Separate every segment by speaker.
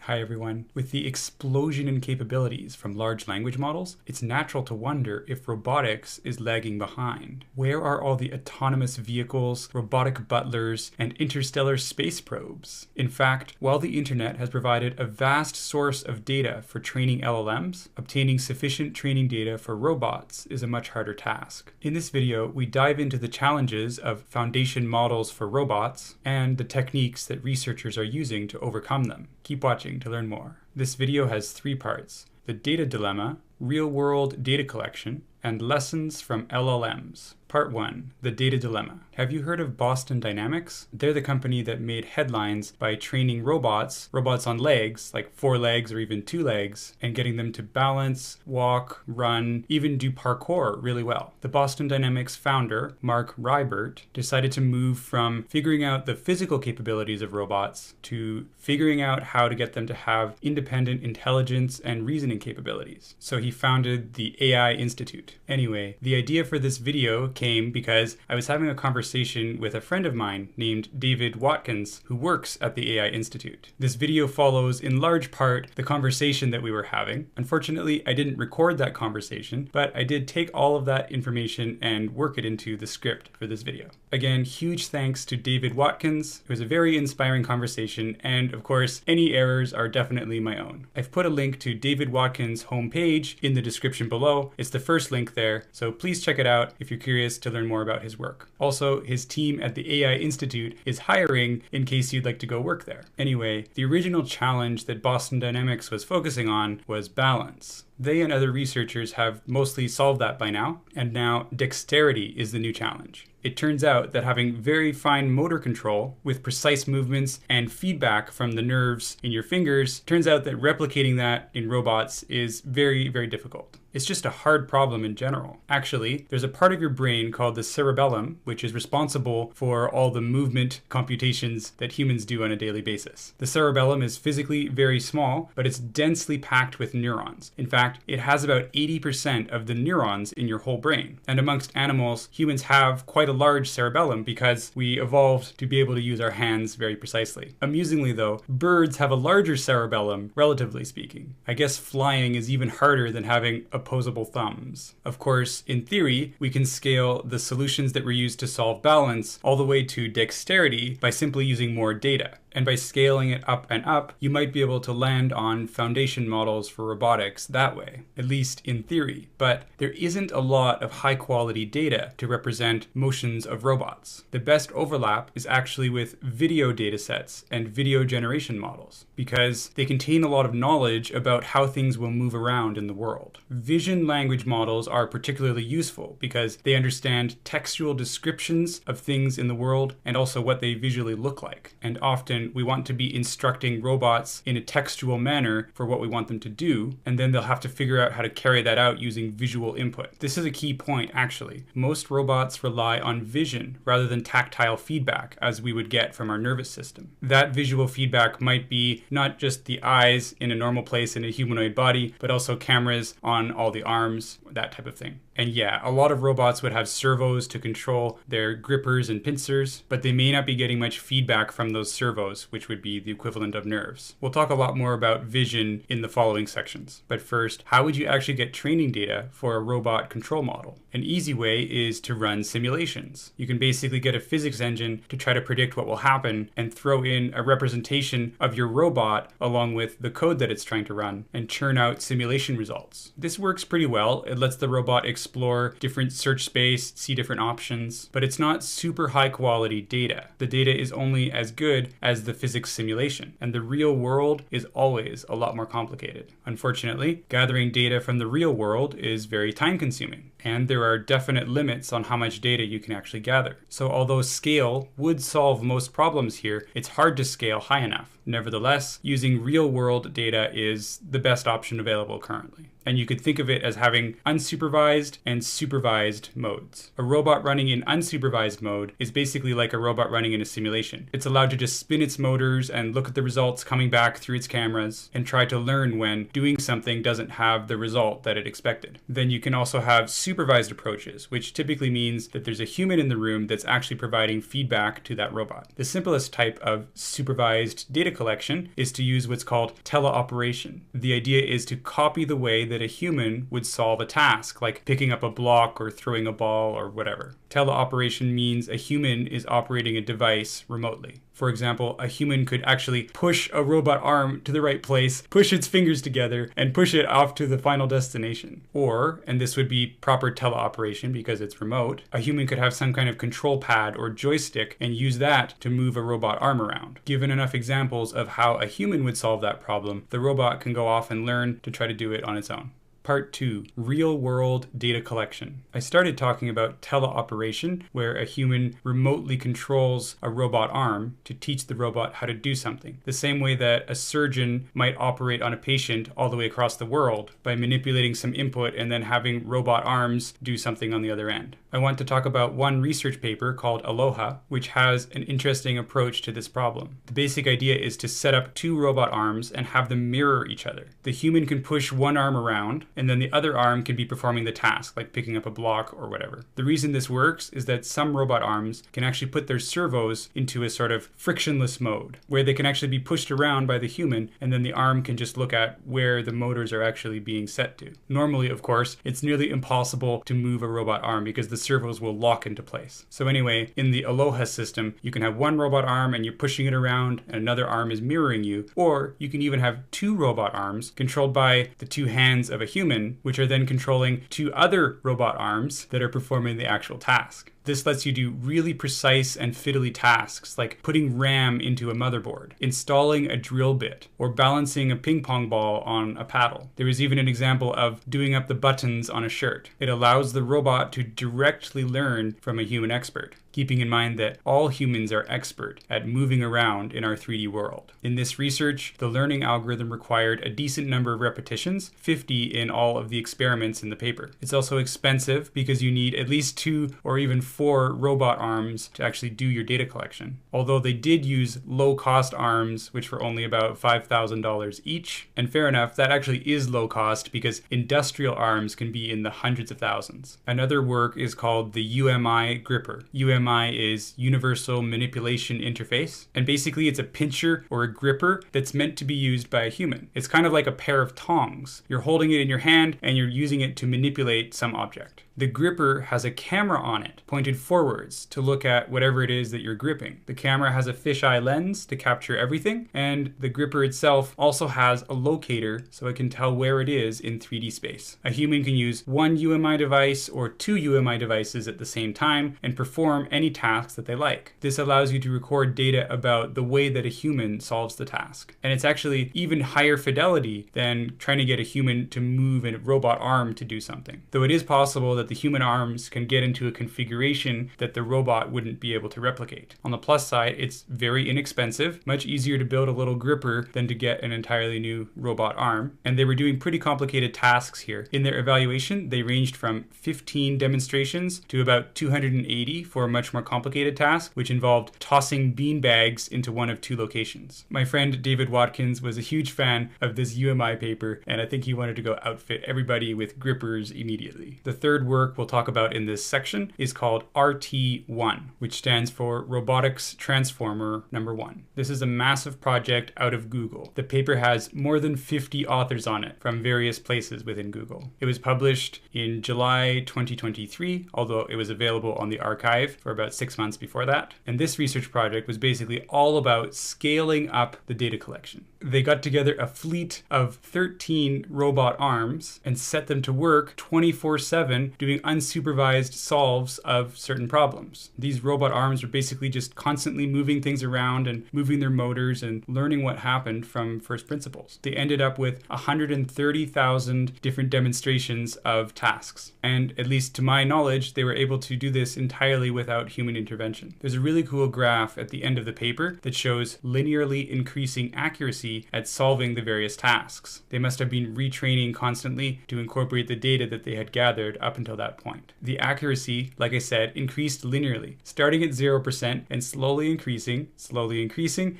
Speaker 1: Hi everyone. With the explosion in capabilities from large language models, it's natural to wonder if robotics is lagging behind. Where are all the autonomous vehicles, robotic butlers, and interstellar space probes? In fact, while the internet has provided a vast source of data for training LLMs, obtaining sufficient training data for robots is a much harder task. In this video, we dive into the challenges of foundation models for robots and the techniques that researchers are using to overcome them. Keep watching to learn more. This video has 3 parts: the data dilemma, real-world data collection, and lessons from LLMs. Part 1, the data dilemma. Have you heard of Boston Dynamics? They're the company that made headlines by training robots on legs, like 4 legs or even 2 legs, and getting them to balance, walk, run, even do parkour really well. The Boston Dynamics founder, Mark Rybert, decided to move from figuring out the physical capabilities of robots to figuring out how to get them to have independent intelligence and reasoning capabilities. So he founded the AI Institute. Anyway, the idea for this video came because I was having a conversation with a friend of mine named David Watkins, who works at the AI Institute. This video follows in large part the conversation that we were having. Unfortunately, I didn't record that conversation, but I did take all of that information and work it into the script for this video. Again, huge thanks to David Watkins. It was a very inspiring conversation, and of course, any errors are definitely my own. I've put a link to David Watkins' homepage in the description below. It's the first link there, so please check it out if you're curious to learn more about his work. Also, his team at the AI Institute is hiring in case you'd like to go work there. Anyway, the original challenge that Boston Dynamics was focusing on was balance. They and other researchers have mostly solved that by now, and now dexterity is the new challenge. It turns out that having very fine motor control with precise movements and feedback from the nerves in your fingers, turns out that replicating that in robots is very, very difficult. It's just a hard problem in general. Actually, there's a part of your brain called the cerebellum, which is responsible for all the movement computations that humans do on a daily basis. The cerebellum is physically very small, but it's densely packed with neurons. In fact, it has about 80% of the neurons in your whole brain. And amongst animals, humans have quite a large cerebellum because we evolved to be able to use our hands very precisely. Amusingly though, birds have a larger cerebellum, relatively speaking. I guess flying is even harder than having opposable thumbs. Of course, in theory, we can scale the solutions that were used to solve balance all the way to dexterity by simply using more data. And by scaling it up and up, you might be able to land on foundation models for robotics that way, at least in theory. But there isn't a lot of high quality data to represent motions of robots. The best overlap is actually with video datasets and video generation models, because they contain a lot of knowledge about how things will move around in the world. Vision language models are particularly useful because they understand textual descriptions of things in the world and also what they visually look like. And often we want to be instructing robots in a textual manner for what we want them to do, and then they'll have to figure out how to carry that out using visual input. This is a key point, actually. Most robots rely on vision rather than tactile feedback, as we would get from our nervous system. That visual feedback might be not just the eyes in a normal place in a humanoid body, but also cameras on all the arms, that type of thing. And yeah, a lot of robots would have servos to control their grippers and pincers, but they may not be getting much feedback from those servos, which would be the equivalent of nerves. We'll talk a lot more about vision in the following sections. But first, how would you actually get training data for a robot control model? An easy way is to run simulations. You can basically get a physics engine to try to predict what will happen and throw in a representation of your robot along with the code that it's trying to run and churn out simulation results. This works pretty well. It lets the robot explore different search space, see different options, but it's not super high quality data. The data is only as good as the physics simulation, and the real world is always a lot more complicated. Unfortunately, gathering data from the real world is very time consuming, and there are definite limits on how much data you can actually gather. So although scale would solve most problems here, it's hard to scale high enough. Nevertheless, using real-world data is the best option available currently. And you could think of it as having unsupervised and supervised modes. A robot running in unsupervised mode is basically like a robot running in a simulation. It's allowed to just spin its motors and look at the results coming back through its cameras and try to learn when doing something doesn't have the result that it expected. Then you can also have supervised approaches, which typically means that there's a human in the room that's actually providing feedback to that robot. The simplest type of supervised data collection is to use what's called teleoperation. The idea is to copy the way that a human would solve a task, like picking up a block or throwing a ball or whatever. Teleoperation means a human is operating a device remotely. For example, a human could actually push a robot arm to the right place, push its fingers together, and push it off to the final destination. Or, and this would be proper teleoperation because it's remote, a human could have some kind of control pad or joystick and use that to move a robot arm around. Given enough examples of how a human would solve that problem, the robot can go off and learn to try to do it on its own. Part 2, real-world data collection. I started talking about teleoperation, where a human remotely controls a robot arm to teach the robot how to do something. The same way that a surgeon might operate on a patient all the way across the world by manipulating some input and then having robot arms do something on the other end. I want to talk about one research paper called Aloha, which has an interesting approach to this problem. The basic idea is to set up two robot arms and have them mirror each other. The human can push one arm around, and then the other arm can be performing the task, like picking up a block or whatever. The reason this works is that some robot arms can actually put their servos into a sort of frictionless mode, where they can actually be pushed around by the human, and then the arm can just look at where the motors are actually being set to. Normally, of course, it's nearly impossible to move a robot arm because the servos will lock into place. So anyway, in the Aloha system, you can have one robot arm and you're pushing it around and another arm is mirroring you, or you can even have two robot arms controlled by the two hands of a human, which are then controlling two other robot arms that are performing the actual task. This lets you do really precise and fiddly tasks like putting RAM into a motherboard, installing a drill bit, or balancing a ping pong ball on a paddle. There is even an example of doing up the buttons on a shirt. It allows the robot to directly learn from a human expert, keeping in mind that all humans are expert at moving around in our 3D world. In this research, the learning algorithm required a decent number of repetitions, 50 in all of the experiments in the paper. It's also expensive because you need at least 2 or even 4 robot arms to actually do your data collection. Although they did use low-cost arms, which were only about $5,000 each. And fair enough, that actually is low cost because industrial arms can be in the hundreds of thousands. Another work is called the UMI gripper. UMI is Universal Manipulation Interface, and basically it's a pincher or a gripper that's meant to be used by a human. It's kind of like a pair of tongs. You're holding it in your hand and you're using it to manipulate some object. The gripper has a camera on it, pointed forwards to look at whatever it is that you're gripping. The camera has a fisheye lens to capture everything, and the gripper itself also has a locator so it can tell where it is in 3D space. A human can use one UMI device or 2 UMI devices at the same time and perform any tasks that they like. This allows you to record data about the way that a human solves the task. And it's actually even higher fidelity than trying to get a human to move a robot arm to do something. Though it is possible that the human arms can get into a configuration that the robot wouldn't be able to replicate. On the plus side, it's very inexpensive, much easier to build a little gripper than to get an entirely new robot arm. And they were doing pretty complicated tasks here. In their evaluation, they ranged from 15 demonstrations to about 280 for a much more complicated task, which involved tossing bean bags into one of 2 locations. My friend David Watkins was a huge fan of this UMI paper, and I think he wanted to go outfit everybody with grippers immediately. The third work we'll talk about in this section is called RT1, which stands for Robotics Transformer Number 1. This is a massive project out of Google. The paper has more than 50 authors on it from various places within Google. It was published in July 2023, although it was available on the archive for about 6 months before that. And this research project was basically all about scaling up the data collection. They got together a fleet of 13 robot arms and set them to work 24/7 doing unsupervised solves of solve certain problems. These robot arms were basically just constantly moving things around and moving their motors and learning what happened from first principles. They ended up with 130,000 different demonstrations of tasks. And at least to my knowledge, they were able to do this entirely without human intervention. There's a really cool graph at the end of the paper that shows linearly increasing accuracy at solving the various tasks. They must have been retraining constantly to incorporate the data that they had gathered up until that point. The accuracy, like I said, increased linearly, starting at 0% and slowly increasing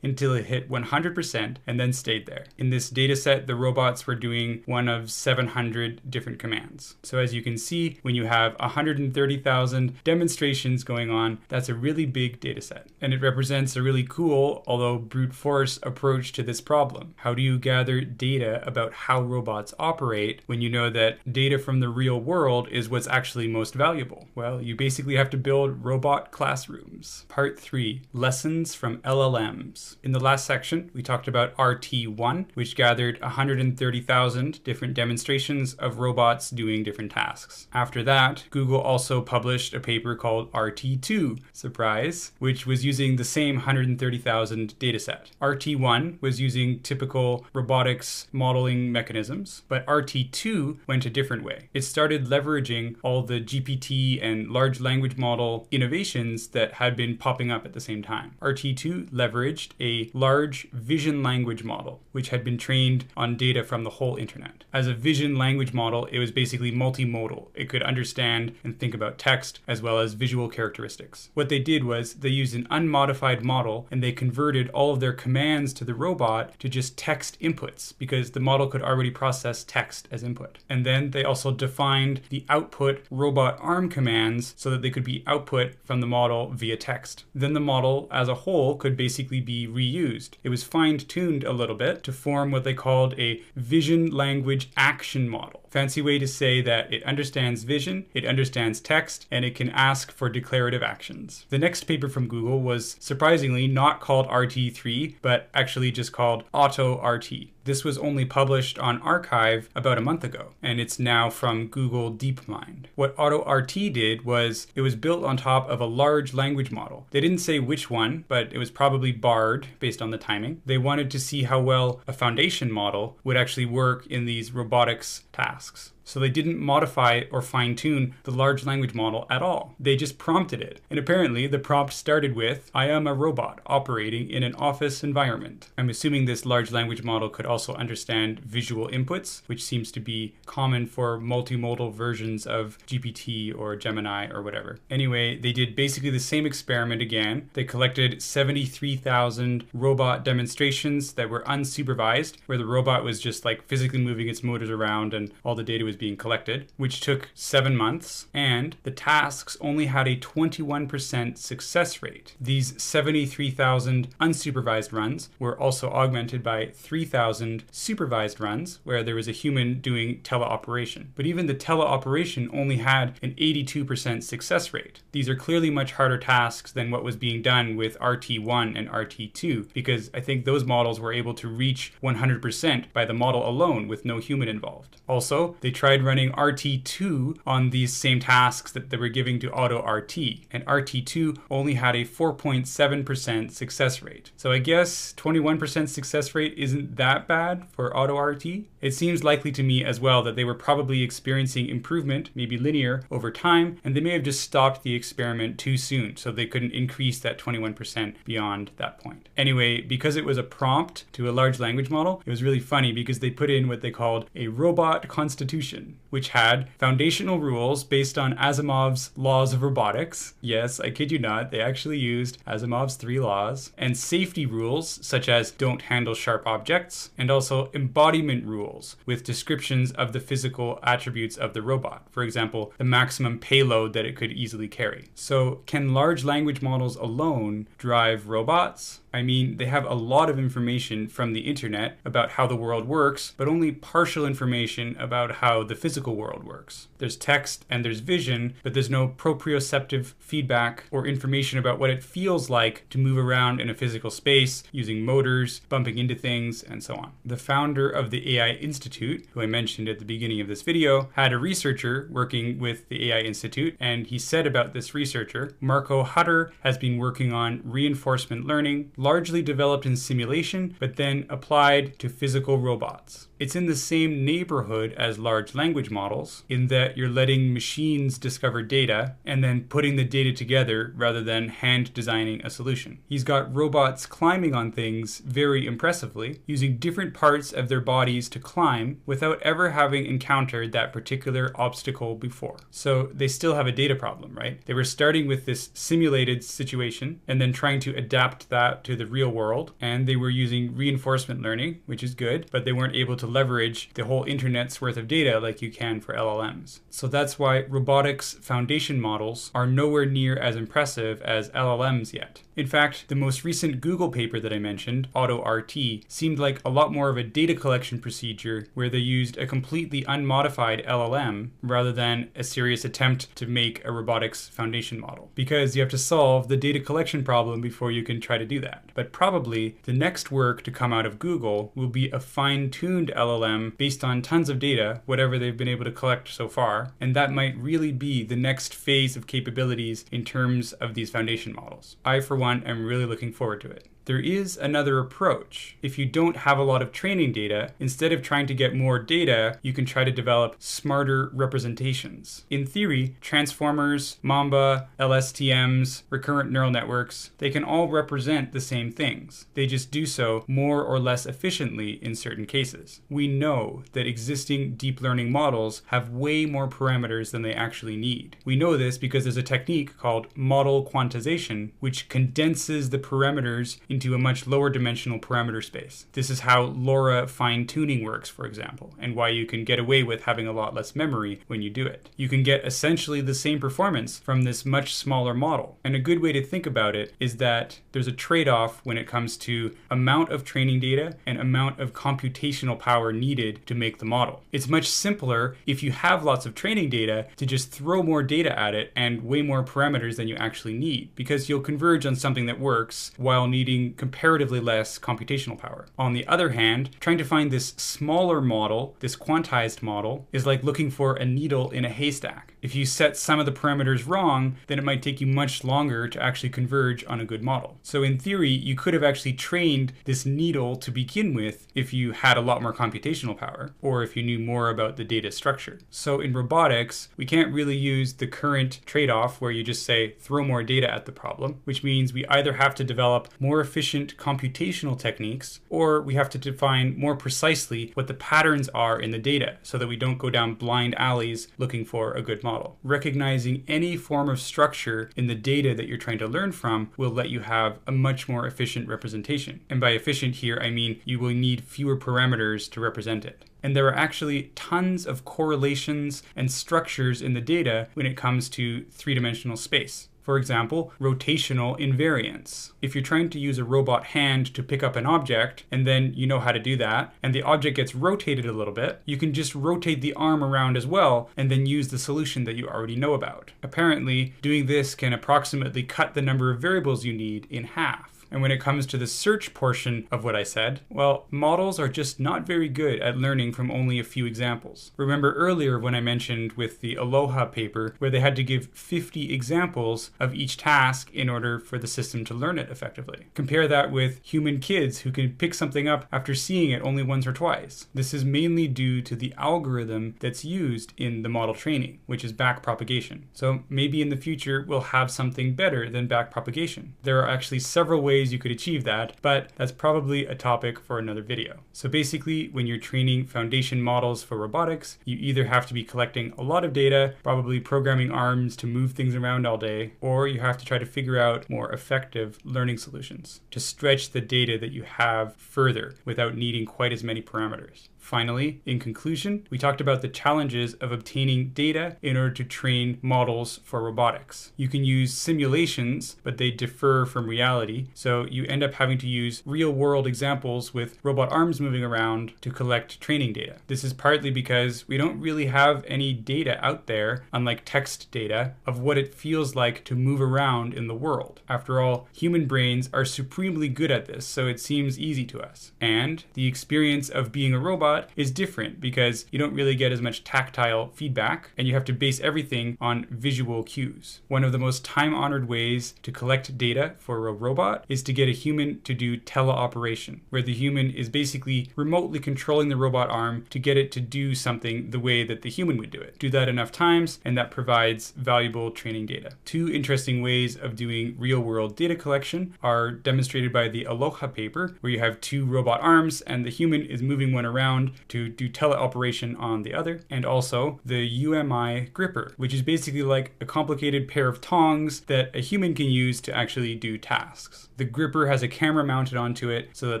Speaker 1: until it hit 100% and then stayed there. In this data set, the robots were doing one of 700 different commands. So as you can see, when you have 130,000 demonstrations going on, that's a really big data set. And it represents a really cool, although brute force approach to this problem. How do you gather data about how robots operate when you know that data from the real world is what's actually most valuable? Well, you basically have to build robot classrooms. Part 3, lessons from LLMs. In the last section, we talked about RT1, which gathered 130,000 different demonstrations of robots doing different tasks. After that, Google also published a paper called RT2, surprise, which was using the same 130,000 dataset. RT1 was using typical robotics modeling mechanisms, but RT2 went a different way. It started leveraging all the GPT and large language model innovations that had been popping up at the same time. RT2 leveraged a large vision language model, which had been trained on data from the whole internet. As a vision language model, it was basically multimodal. It could understand and think about text as well as visual characteristics. What they did was they used an unmodified model and they converted all of their commands to the robot to just text inputs because the model could already process text as input. And then they also defined the output robot arm commands so that they could be output from the model via text. Then the model as a whole could basically be reused. It was fine-tuned a little bit to form what they called a vision language action model. Fancy way to say that it understands vision, it understands text, and it can ask for declarative actions. The next paper from Google was surprisingly not called RT3, but actually just called AutoRT. This was only published on arXiv about a month ago, and it's now from Google DeepMind. What AutoRT did was it was built on top of a large language model. They didn't say which one, but it was probably Bard based on the timing. They wanted to see how well a foundation model would actually work in these robotics tasks. So they didn't modify or fine-tune the large language model at all. They just prompted it. And apparently the prompt started with, "I am a robot operating in an office environment." I'm assuming this large language model could also understand visual inputs, which seems to be common for multimodal versions of GPT or Gemini or whatever. Anyway, they did basically the same experiment again. They collected 73,000 robot demonstrations that were unsupervised, where the robot was just like physically moving its motors around and all the data was being collected, which took 7 months, and the tasks only had a 21% success rate. These 73,000 unsupervised runs were also augmented by 3,000 supervised runs, where there was a human doing teleoperation. But even the teleoperation only had an 82% success rate. These are clearly much harder tasks than what was being done with RT1 and RT2, because I think those models were able to reach 100% by the model alone with no human involved. Also, they tried running RT2 on these same tasks that they were giving to AutoRT, and RT2 only had a 4.7% success rate. So I guess 21% success rate isn't that bad for AutoRT. It seems likely to me as well that they were probably experiencing improvement, maybe linear, over time, and they may have just stopped the experiment too soon, so they couldn't increase that 21% beyond that point. Anyway, because it was a prompt to a large language model, it was really funny because they put in what they called a robot constitution, which had foundational rules based on Asimov's laws of robotics. Yes, I kid you not, they actually used Asimov's 3 laws, and safety rules such as don't handle sharp objects, and also embodiment rules with descriptions of the physical attributes of the robot. For example, the maximum payload that it could easily carry. So can large language models alone drive robots? I mean, they have a lot of information from the internet about how the world works, but only partial information about how the physical world works. There's text and there's vision, but there's no proprioceptive feedback or information about what it feels like to move around in a physical space using motors, bumping into things, and so on. The founder of the AI Institute, who I mentioned at the beginning of this video, had a researcher working with the AI Institute, and he said about this researcher, Marco Hutter has been working on reinforcement learning, largely developed in simulation, but then applied to physical robots. It's in the same neighborhood as large language models in that you're letting machines discover data and then putting the data together rather than hand designing a solution. He's got robots climbing on things very impressively, using different parts of their bodies to climb without ever having encountered that particular obstacle before. So they still have a data problem, right? They were starting with this simulated situation and then trying to adapt that to the real world. And they were using reinforcement learning, which is good, but they weren't able to leverage the whole internet's worth of data like you can for LLMs. So that's why robotics foundation models are nowhere near as impressive as LLMs yet. In fact, the most recent Google paper that I mentioned, AutoRT, seemed like a lot more of a data collection procedure where they used a completely unmodified LLM rather than a serious attempt to make a robotics foundation model. Because you have to solve the data collection problem before you can try to do that. But probably the next work to come out of Google will be a fine-tuned LLM based on tons of data, whatever they've been able to collect so far, and that might really be the next phase of capabilities in terms of these foundation models. I, for one, am really looking forward to it. There is another approach. If you don't have a lot of training data, instead of trying to get more data, you can try to develop smarter representations. In theory, transformers, Mamba, LSTMs, recurrent neural networks, they can all represent the same things. They just do so more or less efficiently in certain cases. We know that existing deep learning models have way more parameters than they actually need. We know this because there's a technique called model quantization, which condenses the parameters into a much lower dimensional parameter space. This is how LoRa fine-tuning works, for example, and why you can get away with having a lot less memory when you do it. You can get essentially the same performance from this much smaller model. And a good way to think about it is that there's a trade-off when it comes to amount of training data and amount of computational power needed to make the model. It's much simpler if you have lots of training data to just throw more data at it and way more parameters than you actually need, because you'll converge on something that works while needing comparatively less computational power. On the other hand, trying to find this smaller model, this quantized model, is like looking for a needle in a haystack. If you set some of the parameters wrong, then it might take you much longer to actually converge on a good model. So in theory, you could have actually trained this needle to begin with if you had a lot more computational power, or if you knew more about the data structure. So in robotics, we can't really use the current trade-off where you just say throw more data at the problem, which means we either have to develop more efficient computational techniques, or we have to define more precisely what the patterns are in the data so that we don't go down blind alleys looking for a good model. Recognizing any form of structure in the data that you're trying to learn from will let you have a much more efficient representation. And by efficient here, I mean you will need fewer parameters to represent it. And there are actually tons of correlations and structures in the data when it comes to three-dimensional space. For example, rotational invariance. If you're trying to use a robot hand to pick up an object, and then you know how to do that, and the object gets rotated a little bit, you can just rotate the arm around as well, and then use the solution that you already know about. Apparently, doing this can approximately cut the number of variables you need in half. And when it comes to the search portion of what I said, well, models are just not very good at learning from only a few examples. Remember earlier when I mentioned with the Aloha paper where they had to give 50 examples of each task in order for the system to learn it effectively. Compare that with human kids who can pick something up after seeing it only once or twice. This is mainly due to the algorithm that's used in the model training, which is backpropagation. So maybe in the future we'll have something better than backpropagation. There are actually several ways you could achieve that, but that's probably a topic for another video. So basically, when you're training foundation models for robotics, you either have to be collecting a lot of data, probably programming arms to move things around all day, or you have to try to figure out more effective learning solutions to stretch the data that you have further without needing quite as many parameters. Finally, in conclusion, we talked about the challenges of obtaining data in order to train models for robotics. You can use simulations, but they differ from reality. So so you end up having to use real-world examples with robot arms moving around to collect training data. This is partly because we don't really have any data out there, unlike text data, of what it feels like to move around in the world. After all, human brains are supremely good at this, so it seems easy to us. And the experience of being a robot is different because you don't really get as much tactile feedback, and you have to base everything on visual cues. One of the most time-honored ways to collect data for a robot is to get a human to do teleoperation, where the human is basically remotely controlling the robot arm to get it to do something the way that the human would do it. Do that enough times, and that provides valuable training data. Two interesting ways of doing real-world data collection are demonstrated by the Aloha paper, where you have two robot arms and the human is moving one around to do teleoperation on the other, and also the UMI gripper, which is basically like a complicated pair of tongs that a human can use to actually do tasks. The gripper has a camera mounted onto it so that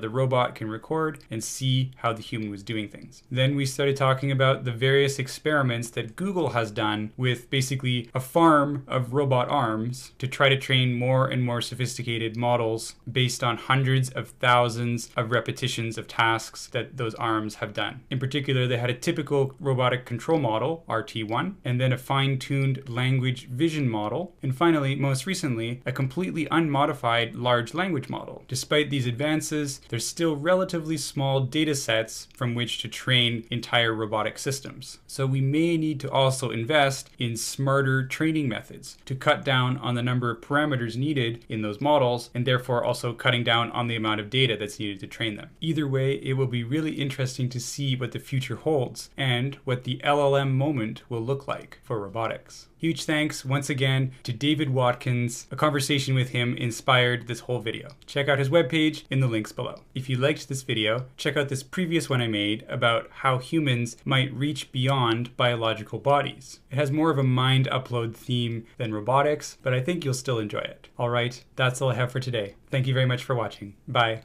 Speaker 1: the robot can record and see how the human was doing things. Then we started talking about the various experiments that Google has done with basically a farm of robot arms to try to train more and more sophisticated models based on hundreds of thousands of repetitions of tasks that those arms have done. In particular, they had a typical robotic control model, RT1, and then a fine-tuned language vision model, and finally, most recently, a completely unmodified large language model. Despite these advances, there's still relatively small data sets from which to train entire robotic systems. So we may need to also invest in smarter training methods to cut down on the number of parameters needed in those models, and therefore also cutting down on the amount of data that's needed to train them. Either way, it will be really interesting to see what the future holds and what the LLM moment will look like for robotics. Huge thanks once again to David Watkins. A conversation with him inspired this whole video. Check out his webpage in the links below. If you liked this video, check out this previous one I made about how humans might reach beyond biological bodies. It has more of a mind upload theme than robotics, but I think you'll still enjoy it. All right, that's all I have for today. Thank you very much for watching. Bye.